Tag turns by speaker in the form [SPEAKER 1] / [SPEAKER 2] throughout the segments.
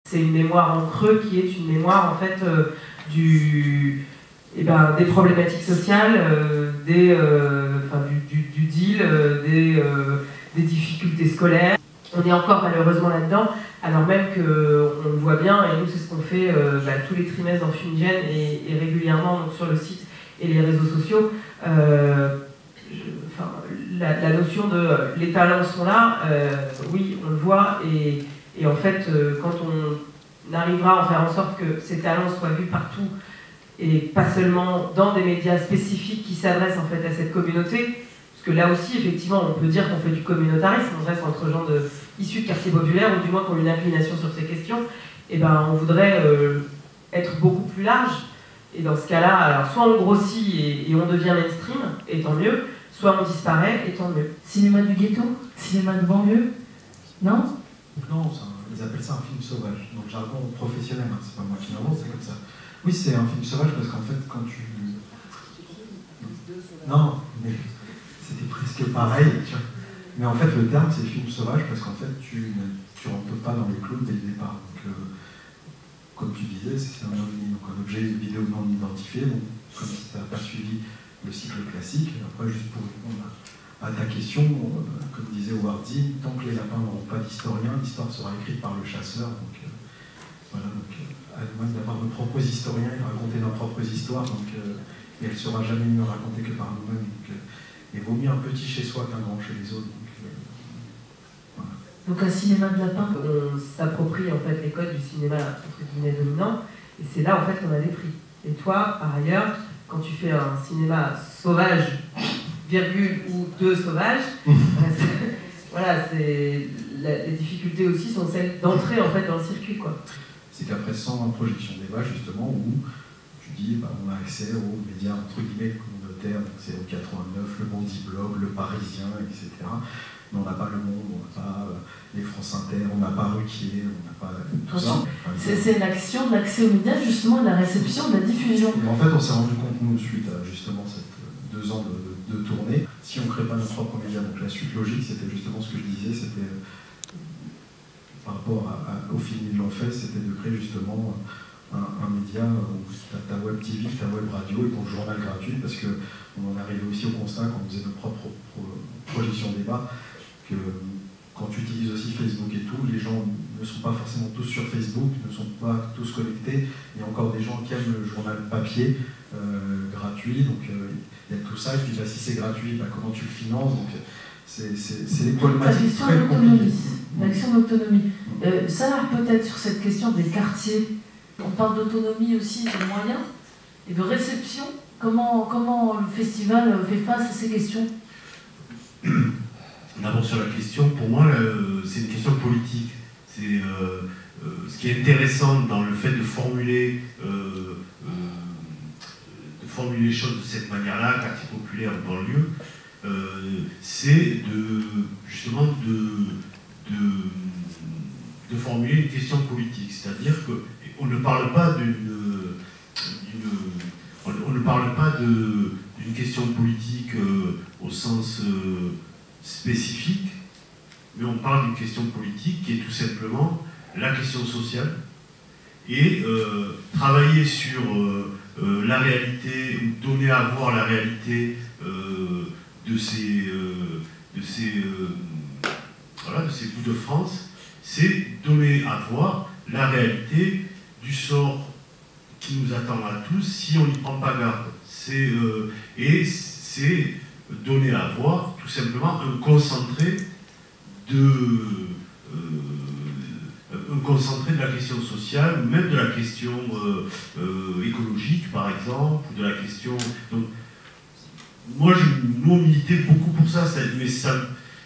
[SPEAKER 1] C'est une mémoire en creux qui est une mémoire en fait des problématiques sociales, du deal, des difficultés scolaires. On est encore malheureusement là-dedans, alors même qu'on le voit bien, et nous c'est ce qu'on fait tous les trimestres dans Fumigène et régulièrement donc, sur le site et les réseaux sociaux. La notion de les talents sont là, oui on le voit, et en fait quand on arrivera à faire en sorte que ces talents soient vus partout, et pas seulement dans des médias spécifiques qui s'adressent en fait à cette communauté, parce que là aussi effectivement on peut dire qu'on fait du communautarisme, on reste entre gens issus de quartiers populaires ou du moins qui ont une inclination sur ces questions, et on voudrait être beaucoup plus large, et dans ce cas-là, alors soit on grossit et on devient mainstream, et tant mieux, soit on disparaît, et tant mieux.
[SPEAKER 2] Cinéma du ghetto? Cinéma de banlieue? Non?
[SPEAKER 3] Non, ils appellent ça un film sauvage, donc jargon professionnel, hein, c'est pas moi qui l'invente, c'est comme ça. Oui, c'est un film sauvage parce qu'en fait, quand tu... Non, mais c'était presque pareil, tu vois. Mais en fait, le terme, c'est film sauvage parce qu'en fait, tu rentres pas dans les clous dès le départ. Donc, comme tu disais, c'est un ovni, donc un objet vidéo non identifié, donc comme si tu n'as pas suivi le cycle classique. Et après, juste pour répondre à ta question, comme disait Howard Zinn, tant que les lapins n'auront pas d'historien, l'histoire sera écrite par le chasseur. Donc, voilà, donc à nous d'avoir nos propres historiens et de raconter nos propres histoires, donc, et elle ne sera jamais mieux racontée que par nous-mêmes. Il vaut mieux un petit chez soi qu'un grand chez les autres. Voilà.
[SPEAKER 2] Donc un cinéma de lapin.
[SPEAKER 1] On s'approprie en fait les codes du cinéma entre guillemets dominant, et c'est là en fait qu'on a des prix. Et toi, par ailleurs, quand tu fais un cinéma sauvage, virgule ou deux sauvages, voilà, les difficultés aussi sont celles d'entrer en fait dans le circuit, quoi.
[SPEAKER 3] C'est qu'après 120 projections débat justement où tu dis on a accès aux médias entre guillemets communautaires, donc c'est au 89, le Bondi Blog, le Parisien, etc. Mais on n'a pas Le Monde, on n'a pas les France Inter, on n'a pas Ruquier, on n'a pas tout ça.
[SPEAKER 2] C'est l'action de l'accès aux médias, justement, de la réception, de la diffusion.
[SPEAKER 3] Et en fait, on s'est rendu compte, nous, suite à justement ces 2 ans de tournée, si on ne crée pas notre propre média, donc la suite logique, c'était justement ce que je disais, c'était par rapport au film ils l'ont fait, c'était de créer justement un média où tu as ta web TV, ta web radio et ton journal gratuit, parce qu'on en est arrivé aussi au constat quand on faisait nos propres projections débat, que quand tu utilises aussi Facebook et tout, les gens ne sont pas forcément tous sur Facebook, ne sont pas tous connectés, il y a encore des gens qui aiment le journal papier gratuit, donc il y a tout ça, et puis si c'est gratuit, comment tu le finances, donc c'est les problématiques très compliquées.
[SPEAKER 2] L'action d'autonomie. Ça, peut-être sur cette question des quartiers, on parle d'autonomie aussi, de moyens et de réception. Comment le festival fait face à ces questions?
[SPEAKER 4] D'abord sur la question, pour moi, c'est une question politique. C'est ce qui est intéressant dans le fait de formuler les choses de cette manière-là, quartier populaire ou banlieue, c'est justement de formuler une question politique, c'est-à-dire qu'on ne parle pas d'une question politique au sens spécifique, mais on parle d'une question politique qui est tout simplement la question sociale, et travailler sur la réalité, ou donner à voir la réalité de ces bouts de France, c'est donner à voir la réalité du sort qui nous attend à tous si on n'y prend pas garde. Et c'est donner à voir tout simplement un concentré de la question sociale, ou même de la question écologique par exemple, ou de la question... Donc, moi, nous on militait beaucoup pour ça, mais ça,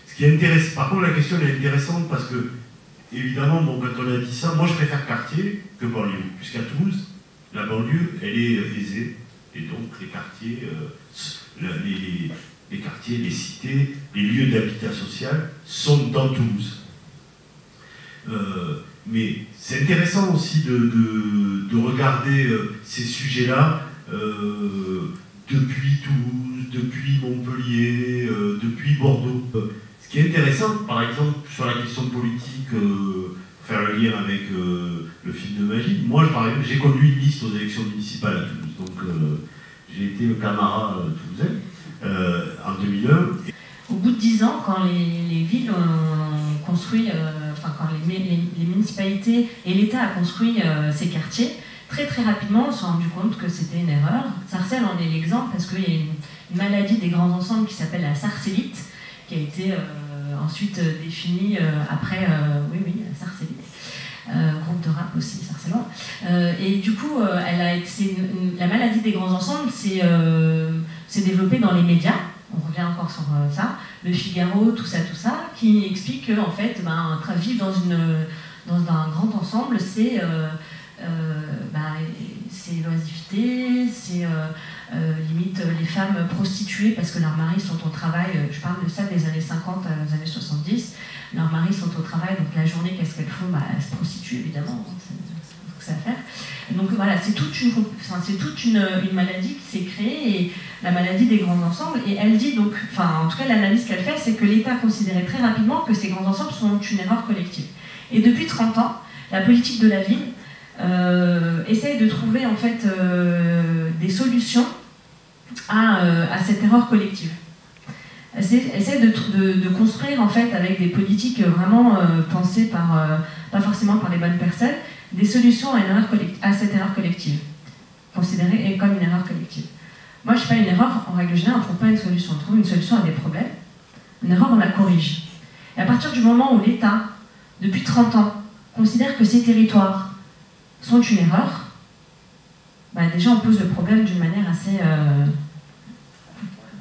[SPEAKER 4] ce qui intéresse, par contre la question elle est intéressante parce que, évidemment, bon, quand on a dit ça, moi je préfère quartier que banlieue, puisqu'à Toulouse, la banlieue elle est aisée, et donc les quartiers, les quartiers, les cités, les lieux d'habitat social sont dans Toulouse. Mais c'est intéressant aussi de regarder ces sujets-là depuis Toulouse, depuis Montpellier, depuis Bordeaux. Ce qui est intéressant, par exemple, sur la question politique faire le lien avec le film de Magie, moi, par exemple, j'ai conduit une liste aux élections municipales à Toulouse. Donc, j'ai été le Camara toulousain en 2001.
[SPEAKER 5] Au bout de 10 ans, quand les villes ont construit, quand les municipalités et l'État a construit ces quartiers, très très rapidement, on s'est rendu compte que c'était une erreur. Sarcelles en est l'exemple parce qu'il y a une maladie des grands ensembles qui s'appelle la sarcellite, qui a été ensuite définie après, la sarcellite, groupe de rap aussi sarcellois. Et du coup, la maladie des grands ensembles s'est développée dans les médias. On revient encore sur ça, Le Figaro, tout ça, qui explique que en fait, vivre dans un grand ensemble, c'est l'oisiveté, c'est limite les femmes prostituées parce que leurs maris sont au travail, je parle de ça des années 50 aux années 70, leurs maris sont au travail, donc la journée, qu'est-ce qu'elles font? Elles se prostituent évidemment, c'est ça à faire. Donc voilà, c'est toute une maladie qui s'est créée, et la maladie des grands ensembles, et elle dit donc, en tout cas l'analyse qu'elle fait, c'est que l'État considérait très rapidement que ces grands ensembles sont une erreur collective. Et depuis 30 ans, la politique de la ville essaye de trouver en fait des solutions à cette erreur collective. Essaie de construire en fait avec des politiques vraiment pensées pas forcément par les bonnes personnes, des solutions à cette erreur collective, considérée comme une erreur collective. Moi, je ne suis pas une erreur, en règle générale, on ne trouve pas une solution. On trouve une solution à des problèmes. Une erreur, on la corrige. Et à partir du moment où l'État, depuis 30 ans, considère que ces territoires sont une erreur, déjà on pose le problème d'une manière assez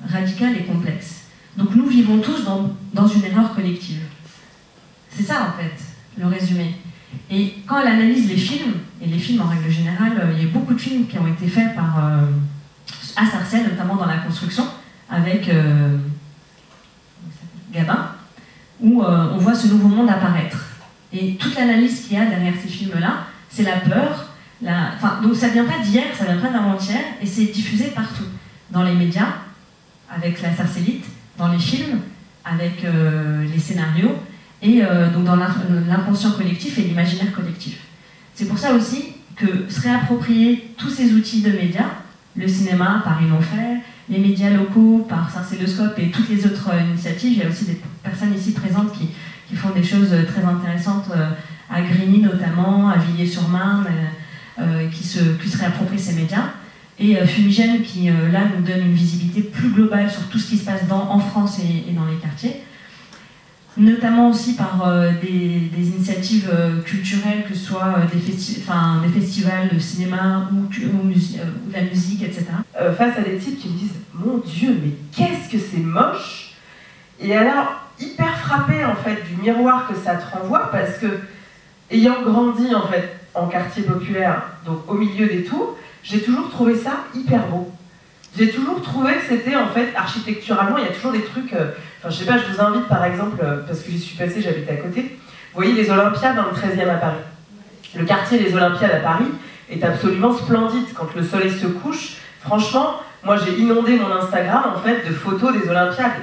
[SPEAKER 5] radicale et complexe. Donc nous vivons tous dans une erreur collective. C'est ça en fait, le résumé. Et quand elle analyse les films, et les films en règle générale, il y a beaucoup de films qui ont été faits à Sarcelles, notamment dans la construction, avec Gabin, où on voit ce nouveau monde apparaître. Et toute l'analyse qu'il y a derrière ces films-là, c'est la peur. Donc ça ne vient pas d'hier, ça ne vient pas d'avant-hier, et c'est diffusé partout. Dans les médias, avec la sarcellite, dans les films, avec les scénarios, et donc dans l'inconscient collectif et l'imaginaire collectif. C'est pour ça aussi que se réapproprier tous ces outils de médias, le cinéma par Ils l'ont fait, les médias locaux par Sarcelloscope et toutes les autres initiatives, il y a aussi des personnes ici présentes qui font des choses très intéressantes, à Grigny notamment, à Villiers-sur-Marne, qui se réapproprient ces médias. Et Fumigène qui, là, nous donne une visibilité plus globale sur tout ce qui se passe en France et dans les quartiers. Notamment aussi par des initiatives culturelles, que ce soit des festivals de cinéma ou de la musique, etc.
[SPEAKER 1] Face à des types qui me disent « Mon Dieu, mais qu'est-ce que c'est moche !» Et alors, hyper frappée en fait du miroir que ça te renvoie, parce que, ayant grandi en fait en quartier populaire, donc au milieu des tours, j'ai toujours trouvé ça hyper beau. J'ai toujours trouvé que c'était en fait architecturalement, il y a toujours des trucs. Je sais pas, je vous invite par exemple, parce que j'y suis passée, j'habite à côté. Vous voyez les Olympiades dans le 13e à Paris. Le quartier des Olympiades à Paris est absolument splendide. Quand le soleil se couche, franchement, moi j'ai inondé mon Instagram en fait de photos des Olympiades.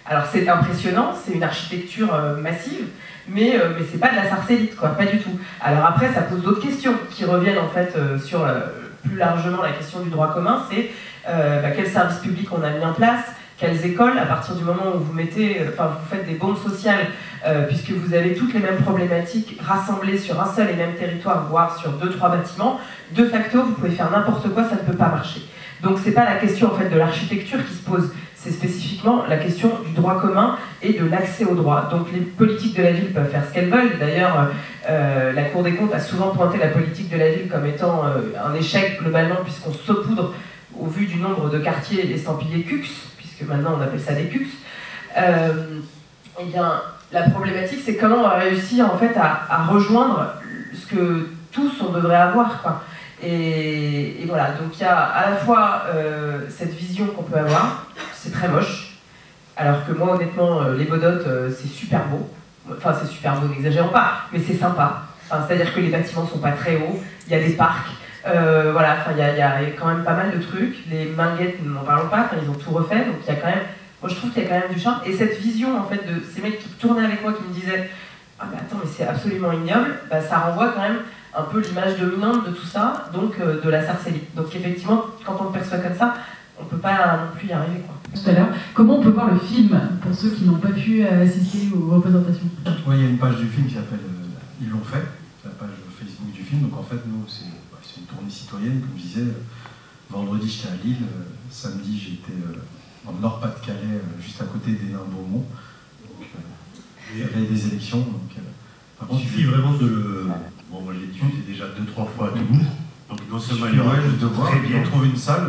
[SPEAKER 1] Alors c'est impressionnant, c'est une architecture massive, mais c'est pas de la sarcellite, quoi, pas du tout. Alors après, ça pose d'autres questions qui reviennent en fait sur plus largement la question du droit commun, c'est quel service public on a mis en place, quelles écoles, à partir du moment où vous faites des bombes sociales, puisque vous avez toutes les mêmes problématiques rassemblées sur un seul et même territoire, voire sur 2-3 bâtiments, de facto, vous pouvez faire n'importe quoi, ça ne peut pas marcher. Donc c'est pas la question en fait de l'architecture qui se pose, c'est spécifiquement la question du droit commun et de l'accès au droit. Donc les politiques de la ville peuvent faire ce qu'elles veulent. D'ailleurs, la Cour des comptes a souvent pointé la politique de la ville comme étant un échec globalement, puisqu'on saupoudre, au vu du nombre de quartiers estampillés CUX, puisque maintenant on appelle ça des CUX. Eh bien, la problématique, c'est comment on va réussir en fait à rejoindre ce que tous on devrait avoir, quoi. Et voilà, donc il y a à la fois cette vision qu'on peut avoir, c'est très moche, alors que moi honnêtement, les Bodotes, c'est super beau. Enfin, c'est super beau, n'exagérons pas, mais c'est sympa. Enfin, c'est-à-dire que les bâtiments sont pas très hauts, il y a des parcs, voilà, enfin, il y a quand même pas mal de trucs. Les Minguettes, n'en parlons pas, ils ont tout refait, donc il y a quand même, moi je trouve qu'il y a quand même du charme. Et cette vision en fait de ces mecs qui tournaient avec moi, qui me disaient ah mais attends, mais c'est absolument ignoble, bah, ça renvoie quand même un peu l'image dominante de tout ça, donc de la sarcélie. Donc effectivement, quand on le perçoit comme ça, on ne peut pas non plus y arriver, quoi.
[SPEAKER 6] Tout à l'heure, comment on peut voir le film pour ceux qui n'ont pas pu assister aux représentations?
[SPEAKER 3] Oui, il y a une page du film qui s'appelle Ils l'ont fait, c'est la page Facebook du film. Donc en fait, nous, c'est une tournée citoyenne, comme je disais. Vendredi, j'étais à Lille, samedi, j'étais dans le Nord-Pas-de-Calais, juste à côté d'Hénin-Beaumont. Il y avait des élections. Donc,
[SPEAKER 4] il suffit vraiment de le... Bon, moi, je l'ai diffusé déjà 2-3 fois à Toulouse. Donc non seulement il y aura
[SPEAKER 3] juste de voir,
[SPEAKER 4] très bien.
[SPEAKER 3] On trouve une salle,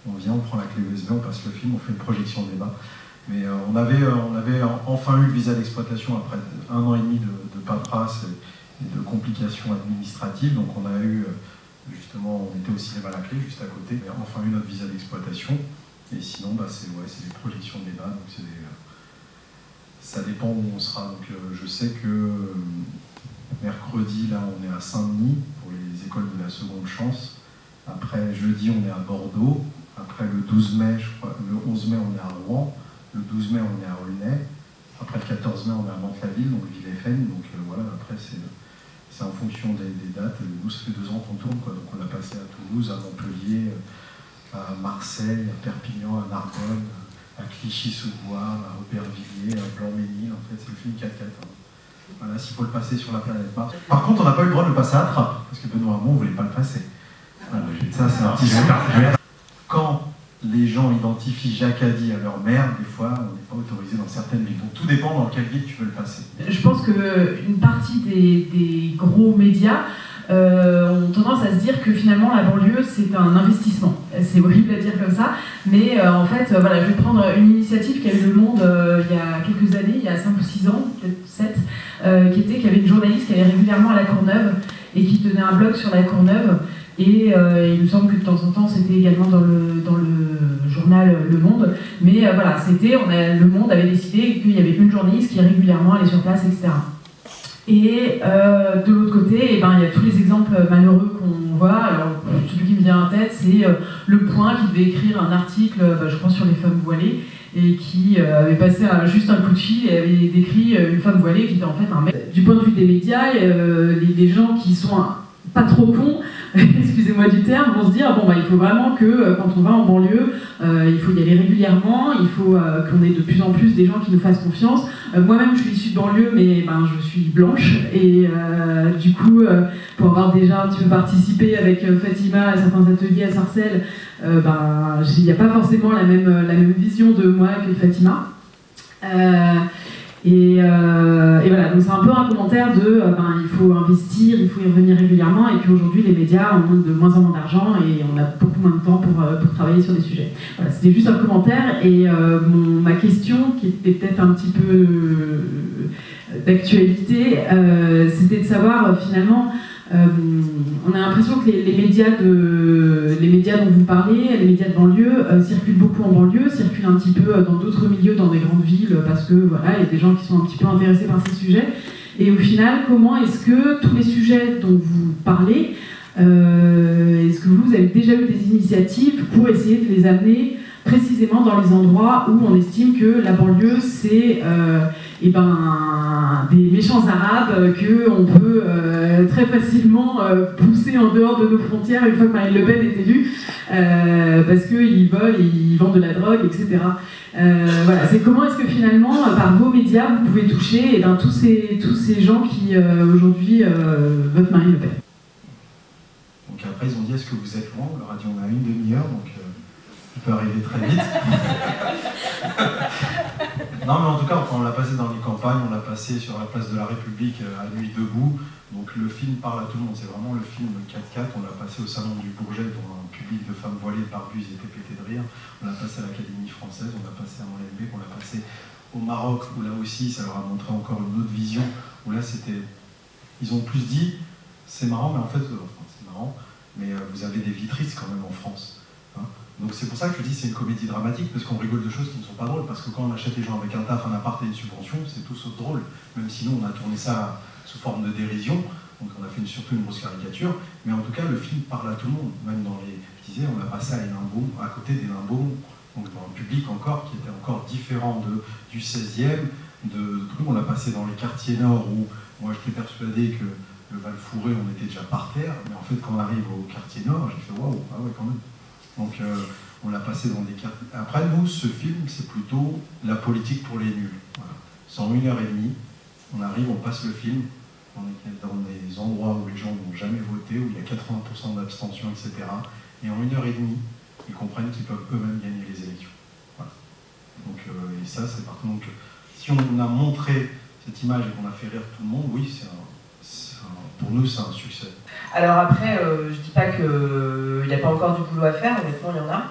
[SPEAKER 3] on vient, on prend la clé USB, on passe le film, on fait une projection débat. Mais on avait enfin eu le visa d'exploitation après 1 an et demi de paperasse et de complications administratives. Donc on a eu, justement, on était au cinéma La Clé, juste à côté, mais enfin eu notre visa d'exploitation. Et sinon, bah, c'est des projections de débat, donc ça dépend où on sera. Donc je sais que mercredi, là, on est à Saint-Denis pour les écoles de la seconde chance. Après, jeudi, on est à Bordeaux. Après, le 12 mai, je crois, le 11 mai, on est à Rouen. Le 12 mai, on est à Aulnay. Après, le 14 mai, on est à Mantes-la-Ville, donc Villefène. Donc voilà, après, c'est en fonction des dates. Nous, ça fait 2 ans qu'on tourne, quoi. Donc on l'a passé à Toulouse, à Montpellier, à Marseille, à Perpignan, à Narbonne, à Clichy-sous-Bois, à Aubervilliers, à Blanc-Ménil. En fait, c'est le film 4x4. Hein. Voilà, s'il faut le passer sur la planète Mars. Par contre, on n'a pas eu le droit de le passer à Trappes, parce que Benoît Hamon ne voulait pas le passer. Voilà, ça, c'est un petit super. Quand les gens identifient Jacadi à leur mère, des fois, on n'est pas autorisé dans certaines villes. Donc tout dépend dans quelle ville tu veux le passer.
[SPEAKER 6] Je pense qu'une partie des gros médias ont tendance à se dire que finalement la banlieue c'est un investissement. C'est horrible à dire comme ça, mais en fait, voilà, je vais prendre une initiative qui a eu le monde il y a quelques années, il y a 5 ou 6 ans, peut-être 7, qu'il y avait une journaliste qui allait régulièrement à La Courneuve et qui tenait un blog sur La Courneuve. Et il me semble que de temps en temps, c'était également dans le journal Le Monde. Mais voilà, Le Monde avait décidé qu'il y avait une journaliste qui régulièrement allait sur place, etc. Et de l'autre côté, il y a tous les exemples malheureux qu'on voit. Alors, celui qui me vient en tête, c'est Le Point qui devait écrire un article, je crois, sur les femmes voilées, et qui avait passé juste un coup de fil et avait décrit une femme voilée qui était en fait un mec. Du point de vue des médias, les gens qui sont pas trop cons, excusez-moi du terme, vont se dire bon il faut vraiment que quand on va en banlieue, il faut y aller régulièrement, il faut qu'on ait de plus en plus des gens qui nous fassent confiance. Moi-même je suis issue de banlieue, mais je suis blanche et du coup pour avoir déjà un petit peu participé avec Fatima à certains ateliers à Sarcelles, il n'y a pas forcément la même vision de moi que Fatima. Et voilà, donc c'est un peu un commentaire de il faut investir, il faut y revenir régulièrement et qu'aujourd'hui les médias ont de moins en moins d'argent et on a beaucoup moins de temps pour travailler sur des sujets. Voilà, c'était juste un commentaire et ma question qui était peut-être un petit peu d'actualité, c'était de savoir finalement, on a l'impression que les médias dont vous parlez, les médias de banlieue, circulent beaucoup en banlieue, circulent un petit peu dans d'autres milieux, dans des grandes villes, parce que voilà, il y a des gens qui sont un petit peu intéressés par ces sujets. Et au final, comment est-ce que tous les sujets dont vous parlez, est-ce que vous avez déjà eu des initiatives pour essayer de les amener précisément dans les endroits où on estime que la banlieue c'est des méchants arabes qu'on peut très facilement pousser en dehors de nos frontières une fois que Marine Le Pen est élue parce qu'ils volent, ils vendent de la drogue, etc. Voilà, c'est comment est-ce que finalement par vos médias vous pouvez toucher tous ces gens qui aujourd'hui votent Marine Le Pen.
[SPEAKER 3] Donc après ils ont dit est-ce que vous êtes loin? On leur a dit on a une demi-heure donc ça peut arriver très vite. Non mais en tout cas on l'a passé dans les campagnes, on l'a passé sur la place de la République à Nuit debout. Donc le film parle à tout le monde, c'est vraiment le film 4x4. On l'a passé au Salon du Bourget devant un public de femmes voilées de barbus, ils étaient pétés de rire. On l'a passé à l'Académie française, on l'a passé à Molenbeek, on l'a passé au Maroc où là aussi ça leur a montré encore une autre vision. Où là c'était, ils ont plus dit c'est marrant mais en fait c'est marrant mais vous avez des vitristes quand même en France. Hein. Donc c'est pour ça que je dis c'est une comédie dramatique, parce qu'on rigole de choses qui ne sont pas drôles, parce que quand on achète les gens avec un taf, un appart et une subvention, c'est tout sauf drôle, même si nous on a tourné ça sous forme de dérision, donc on a fait surtout une grosse caricature, mais en tout cas le film parle à tout le monde, même dans les... Je disais, on l'a passé à Hénin-Beaumont, à côté d'Hénin-Beaumont, donc dans un public encore qui était encore différent du 16e, de trucs. On l'a passé dans les quartiers nord où moi j'étais persuadé que le Val-Fouré, on était déjà par terre, mais en fait quand on arrive au quartier nord, j'ai fait waouh, ah ouais quand même. Donc on l'a passé dans des quartiers. Après nous, ce film, c'est plutôt la politique pour les nuls. Voilà. C'est en 1h30, on arrive, on passe le film, on est dans des endroits où les gens n'ont jamais voté, où il y a 80% d'abstention, etc. Et en 1h30, ils comprennent qu'ils peuvent eux-mêmes gagner les élections. Voilà. Donc, et ça, c'est partout. Donc, si on a montré cette image et qu'on a fait rire tout le monde, oui, pour nous, c'est un succès.
[SPEAKER 1] Alors après, je dis pas qu'il n'y a pas encore du boulot à faire, honnêtement, il y en a.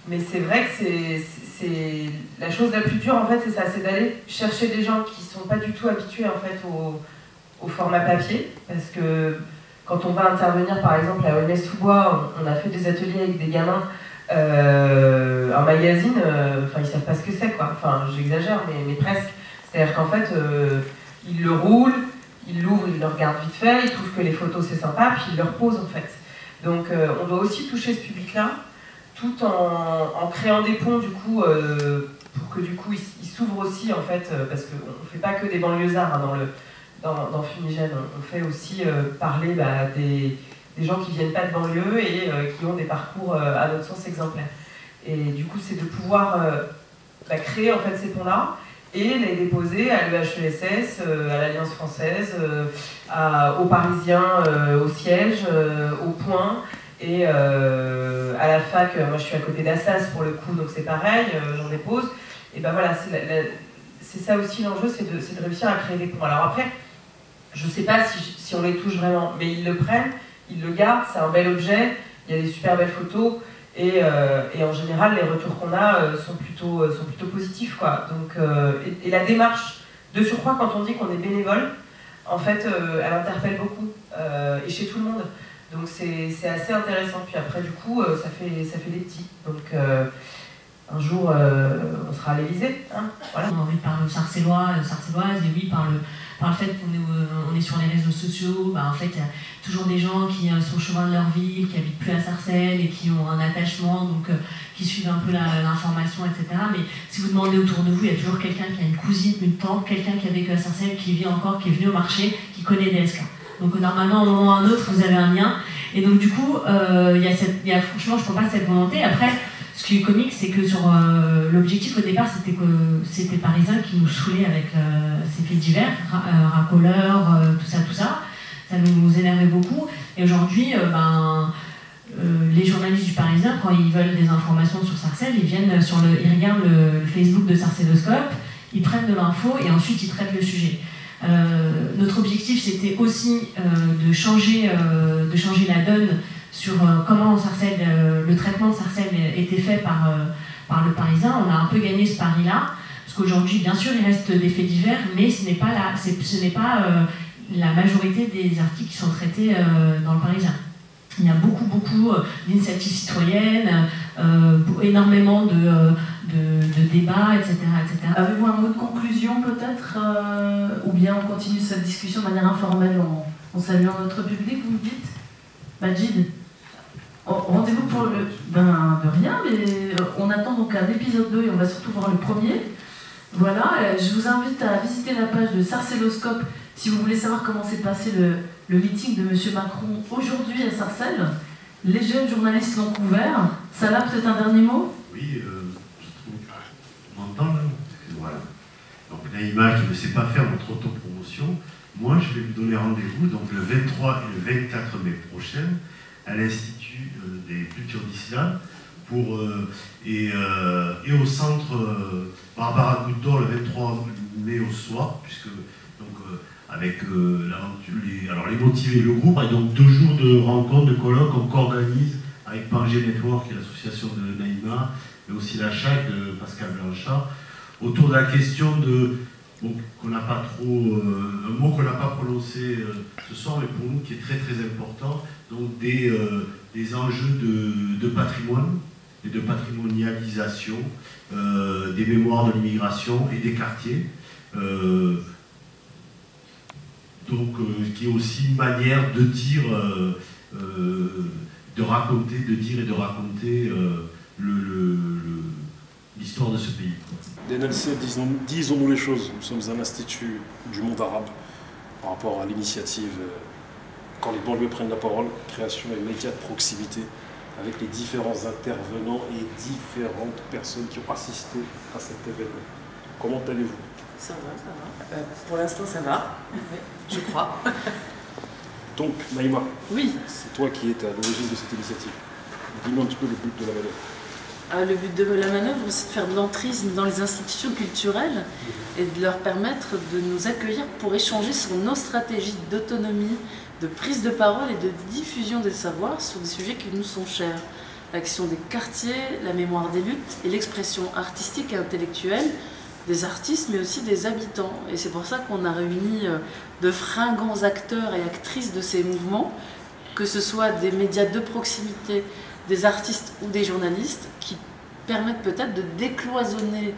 [SPEAKER 1] Mais c'est vrai que c'est la chose la plus dure, en fait, c'est ça, c'est d'aller chercher des gens qui ne sont pas du tout habitués, en fait, au format papier, parce que quand on va intervenir, par exemple, à Aulnay-sous-Bois, on a fait des ateliers avec des gamins, un magazine, ils savent pas ce que c'est, quoi. Enfin, j'exagère, mais presque. C'est-à-dire qu'en fait, ils le roulent, ils l'ouvrent, ils le regardent vite fait, ils trouvent que les photos c'est sympa, puis ils le reposent, en fait. Donc, on doit aussi toucher ce public-là, tout en créant des ponts, du coup, pour que, du coup, ils s'ouvrent aussi, en fait, parce qu'on ne fait pas que des banlieusards, hein, dans Fumigène, on fait aussi parler des gens qui ne viennent pas de banlieue et qui ont des parcours à notre sens exemplaires. Et du coup, c'est de pouvoir créer en fait ces ponts-là et les déposer à l'EHESS, à l'Alliance française, aux Parisiens, au siège, au point et à la fac. Moi, je suis à côté d'Assas pour le coup, donc c'est pareil, j'en dépose. Et ben voilà, c'est ça aussi l'enjeu, c'est de réussir à créer des ponts. Alors après, je ne sais pas si on les touche vraiment, mais ils le prennent, ils le gardent, c'est un bel objet, il y a des super belles photos, et en général, les retours qu'on a sont plutôt positifs, quoi. Donc, et la démarche, de surcroît, quand on dit qu'on est bénévole, en fait, elle interpelle beaucoup, et chez tout le monde. Donc c'est assez intéressant. Puis après, du coup, ça fait des petits. Donc un jour, on sera à l'Élysée. Hein, voilà.
[SPEAKER 5] On a envie de parler aux Sarcelloises, et oui, par le fait qu'on est sur les réseaux sociaux, en fait, il y a toujours des gens qui sont au chemin de leur ville, qui habitent plus à Sarcelles et qui ont un attachement, donc qui suivent un peu l'information, etc. Mais si vous demandez autour de vous, il y a toujours quelqu'un qui a une cousine, une tante, quelqu'un qui a vécu à Sarcelles, qui vit encore, qui est venu au marché, qui connaît DSK. Donc normalement, à un moment ou à un autre, vous avez un lien. Et donc du coup, franchement, je ne prends pas cette volonté. Après, ce qui est comique, c'est que sur l'objectif au départ, c'était que c'était Parisien qui nous saoulait avec ces faits divers, racoleurs, tout ça. Ça nous énervait beaucoup. Et aujourd'hui, les journalistes du Parisien, quand ils veulent des informations sur Sarcelles, ils regardent le Facebook de Sarcelloscope, ils prennent de l'info et ensuite ils traitent le sujet. Notre objectif, c'était aussi de changer la donne sur comment Sarcelles, le traitement de Sarcelles était fait par le Parisien. On a un peu gagné ce pari-là, parce qu'aujourd'hui, bien sûr, il reste des faits divers, mais ce n'est pas la majorité des articles qui sont traités dans le Parisien. Il y a beaucoup d'initiatives citoyennes, énormément de débats, etc.
[SPEAKER 2] Avez-vous un mot de conclusion peut-être ou bien on continue cette discussion de manière informelle en saluant notre public, vous me dites Majid, rendez-vous pour de rien, mais on attend donc un épisode 2 et on va surtout voir le premier. Voilà, je vous invite à visiter la page de Sarcelloscope si vous voulez savoir comment s'est passé le meeting de M. Macron aujourd'hui à Sarcelles. Les jeunes journalistes l'ont couvert. Salah, peut-être un dernier mot?
[SPEAKER 4] Oui, on m'entend là. Voilà. Donc Naïma qui ne sait pas faire notre autopromotion, moi je vais lui donner rendez-vous donc le 23 et le 24 mai prochain à l'Institut des cultures d'islam et au centre Barbara Gouddor le 23 mai au soir, puisque donc avec les motivés, le groupe, et donc 2 jours de rencontres, de colloques qu'on organise avec Pangé Network, qui est l'association de Naïma, mais aussi la CHAC de Pascal Blanchard, autour de la question qu'on n'a pas trop, un mot qu'on n'a pas prononcé ce soir, mais pour nous qui est très très important, donc des enjeux de patrimoine et de patrimonialisation des mémoires de l'immigration et des quartiers. Qui est aussi une manière de dire, de raconter l'histoire de ce pays.
[SPEAKER 7] DNLC, disons-nous les choses, nous sommes un institut du monde arabe par rapport à l'initiative quand les banlieues prennent la parole, création et médias de proximité avec les différents intervenants et différentes personnes qui ont assisté à cet événement. Comment allez-vous?
[SPEAKER 8] Ça va. Pour l'instant, ça va, je crois.
[SPEAKER 7] Donc, Naïma,
[SPEAKER 8] oui.
[SPEAKER 7] C'est toi qui es à l'origine de cette initiative. Dis-nous un petit peu le but de la manœuvre.
[SPEAKER 8] Le but de la manœuvre, c'est de faire de l'entrisme dans les institutions culturelles et de leur permettre de nous accueillir pour échanger sur nos stratégies d'autonomie, de prise de parole et de diffusion des savoirs sur des sujets qui nous sont chers. L'action des quartiers, la mémoire des luttes et l'expression artistique et intellectuelle des artistes, mais aussi des habitants. Et c'est pour ça qu'on a réuni de fringants acteurs et actrices de ces mouvements, que ce soit des médias de proximité, des artistes ou des journalistes, qui permettent peut-être de décloisonner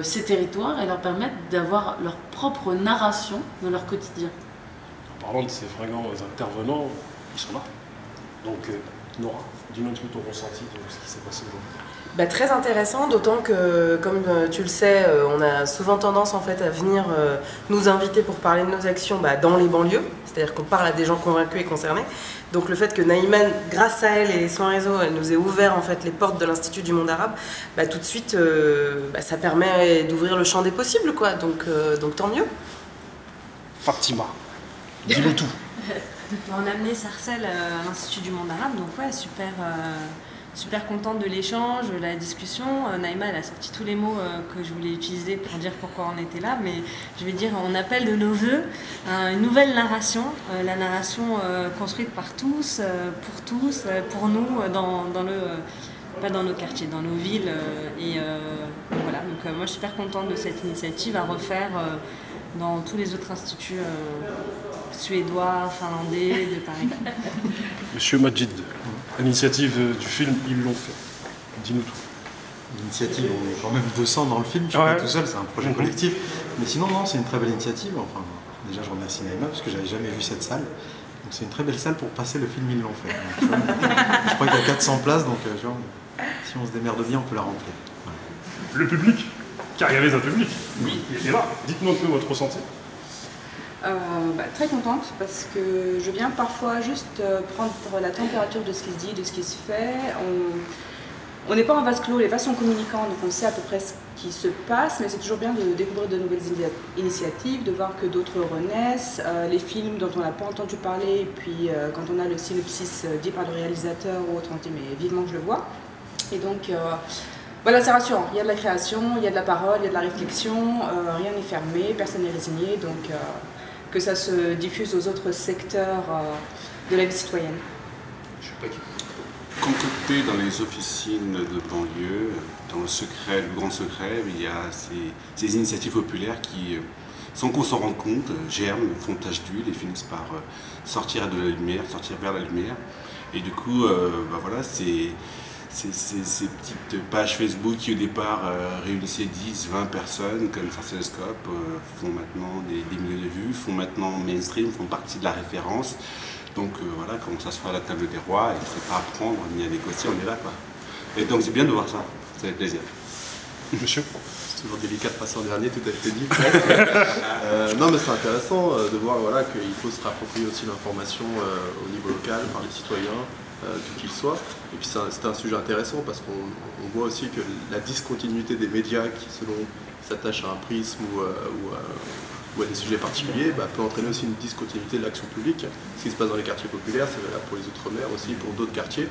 [SPEAKER 8] ces territoires et leur permettre d'avoir leur propre narration de leur quotidien.
[SPEAKER 7] En parlant de ces fringants intervenants, ils sont là. Donc, Nora, dis-nous un petit peu ton ressenti de ce qui s'est passé aujourd'hui.
[SPEAKER 9] Très intéressant, d'autant que, comme tu le sais, on a souvent tendance en fait à venir nous inviter pour parler de nos actions dans les banlieues, c'est-à-dire qu'on parle à des gens convaincus et concernés. Donc le fait que Naïma, grâce à elle et son réseau, elle nous ait ouvert en fait les portes de l'Institut du monde arabe, tout de suite, ça permet d'ouvrir le champ des possibles, quoi. Donc tant mieux.
[SPEAKER 7] Fatima, dis-nous tout.
[SPEAKER 5] On a amené Sarcelles à l'Institut du monde arabe, donc ouais, super contente de l'échange, de la discussion. Naïma, elle a sorti tous les mots que je voulais utiliser pour dire pourquoi on était là, mais je vais dire, on appelle de nos voeux une nouvelle narration, la narration construite par tous, pour nous, pas dans nos quartiers, dans nos villes. Voilà, donc moi je suis super contente de cette initiative à refaire dans tous les autres instituts suédois, finlandais, de Paris.
[SPEAKER 7] Monsieur Majid, à l'initiative du film, ils l'ont fait. Dis-nous tout.
[SPEAKER 3] L'initiative, on est quand même 200 dans le film, je suis pas tout seul, c'est un projet collectif. Mais sinon, non, c'est une très belle initiative. Enfin, déjà, je remercie Naïma parce que j'avais jamais vu cette salle. Donc c'est une très belle salle pour passer le film, ils l'ont fait. Donc, je crois qu'il y a 400 places, donc si on se démerde bien, on peut la remplir. Voilà.
[SPEAKER 7] Le public, car il y avait un public. Oui. Il est là. Dites-nous un peu votre ressenti.
[SPEAKER 10] Très contente parce que je viens parfois juste prendre la température de ce qui se dit, de ce qui se fait. On n'est pas en vase clos, les vases sont communicants, donc on sait à peu près ce qui se passe, mais c'est toujours bien de découvrir de nouvelles initiatives, de voir que d'autres renaissent, les films dont on n'a pas entendu parler, et puis quand on a le synopsis dit par le réalisateur ou autre, on dit mais vivement que je le vois. Et donc voilà, c'est rassurant, il y a de la création, il y a de la parole, il y a de la réflexion, rien n'est fermé, personne n'est résigné, donc que ça se diffuse aux autres secteurs de la vie citoyenne.
[SPEAKER 11] Concocté dans les officines de banlieue, dans le grand secret, il y a ces initiatives populaires qui, sans qu'on s'en rende compte, germent, font tache d'huile et finissent par sortir de la lumière, sortir vers la lumière. Et du coup, voilà, ces petites pages Facebook qui au départ réunissaient 10, 20 personnes comme Sarcellescope font maintenant des milliers de vues, font maintenant mainstream, font partie de la référence. Donc voilà, quand on s'assoit à la table des rois et c'est pas à prendre ni à négocier, on est là, quoi. Et donc c'est bien de voir ça, ça fait plaisir.
[SPEAKER 7] Monsieur,
[SPEAKER 12] c'est toujours délicat de passer en dernier, tout a été dit. Non mais c'est intéressant de voir qu'il faut se rapproprier aussi l'information au niveau local par les citoyens, d'où qu'ils soient. Et puis c'est un sujet intéressant parce qu'on voit aussi que la discontinuité des médias qui selon s'attachent à un prisme ou à des sujets particuliers, peut entraîner aussi une discontinuité de l'action publique. Ce qui se passe dans les quartiers populaires, c'est valable pour les Outre-mer aussi, pour d'autres quartiers.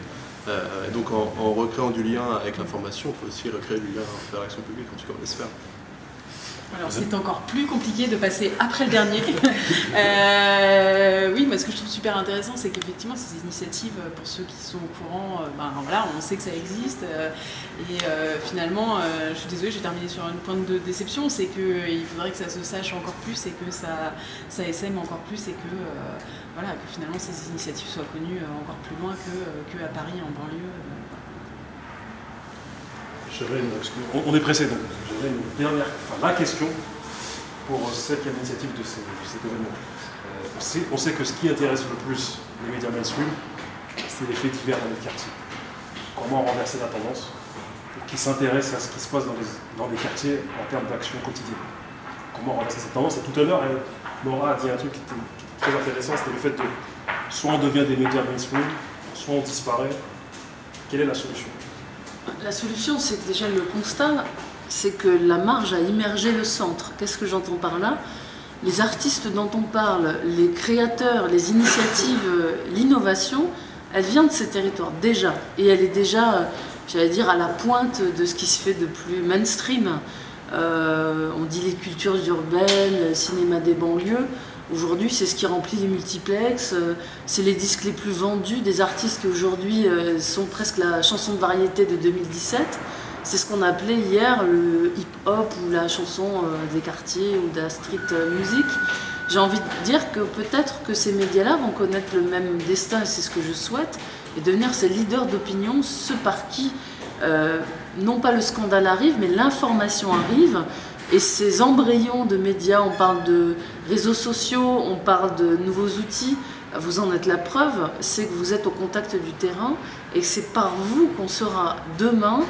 [SPEAKER 12] Et donc en recréant du lien avec l'information, on peut aussi recréer du lien vers l'action publique, en tout cas on espère.
[SPEAKER 10] Alors c'est encore plus compliqué de passer après le dernier. Oui, mais ce que je trouve super intéressant, c'est qu'effectivement ces initiatives, pour ceux qui sont au courant, voilà, on sait que ça existe. Et finalement, je suis désolée, j'ai terminé sur une pointe de déception, c'est qu'il faudrait que ça se sache encore plus et que ça essaime encore plus et que, voilà, que finalement ces initiatives soient connues encore plus loin qu'à Paris, en banlieue.
[SPEAKER 7] On est pressé, donc j'avais une dernière, la question pour celle qui a l'initiative de cet événement. On sait que ce qui intéresse le plus les médias mainstream, c'est les faits divers dans les quartiers. Comment renverser la tendance pour qui s'intéressent à ce qui se passe dans les quartiers en termes d'action quotidienne. Comment renverser cette tendance? Et tout à l'heure, Laura a dit un truc qui était très intéressant, c'était le fait de soit on devient des médias mainstream, soit on disparaît. Quelle est la solution?
[SPEAKER 8] La solution, c'est que déjà le constat, c'est que la marge a immergé le centre. Qu'est-ce que j'entends par là? Les artistes dont on parle, les créateurs, les initiatives, l'innovation, elle vient de ces territoires déjà. Et elle est déjà, j'allais dire, à la pointe de ce qui se fait de plus mainstream. On dit les cultures urbaines, le cinéma des banlieues. Aujourd'hui, c'est ce qui remplit les multiplexes, c'est les disques les plus vendus des artistes qui aujourd'hui sont presque la chanson de variété de 2017. C'est ce qu'on appelait hier le hip-hop ou la chanson des quartiers ou de la street music. J'ai envie de dire que peut-être que ces médias-là vont connaître le même destin, et c'est ce que je souhaite, et devenir ces leaders d'opinion, ceux par qui, non pas le scandale arrive, mais l'information arrive. Et ces embryons de médias, on parle de réseaux sociaux, on parle de nouveaux outils, vous en êtes la preuve, c'est que vous êtes au contact du terrain et que c'est par vous qu'on saura demain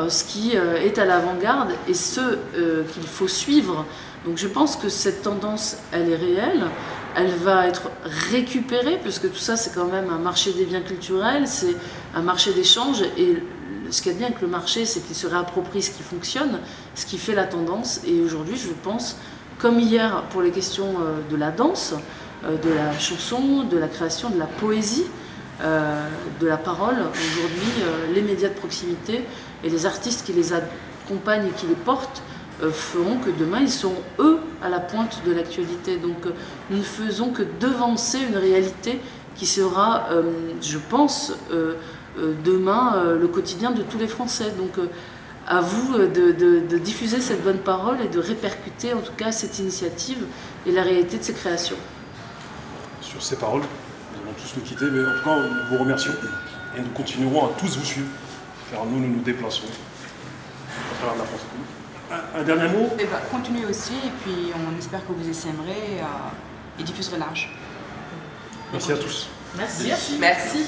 [SPEAKER 8] ce qui est à l'avant-garde et ce qu'il faut suivre. Donc je pense que cette tendance, elle est réelle, elle va être récupérée, puisque tout ça c'est quand même un marché des biens culturels, c'est un marché d'échange, et ce qu'il y a de bien avec le marché, c'est qu'il se réapproprie ce qui fonctionne, ce qui fait la tendance. Et aujourd'hui, je pense, comme hier pour les questions de la danse, de la chanson, de la création, de la poésie, de la parole, aujourd'hui, les médias de proximité et les artistes qui les accompagnent et qui les portent feront que demain, ils seront, eux, à la pointe de l'actualité. Donc, nous ne faisons que devancer une réalité qui sera, je pense, demain le quotidien de tous les Français. Donc à vous de diffuser cette bonne parole et de répercuter en tout cas cette initiative et la réalité de ces créations.
[SPEAKER 7] Sur ces paroles, nous allons tous nous quitter, mais en tout cas nous vous remercions et nous continuerons à tous vous suivre, car nous nous déplaçons à travers la France. Un dernier mot?
[SPEAKER 10] Et bah, continuez aussi, et puis on espère que vous essaimerez et diffuserez large.
[SPEAKER 7] Merci à tous.
[SPEAKER 2] Merci.
[SPEAKER 9] Merci.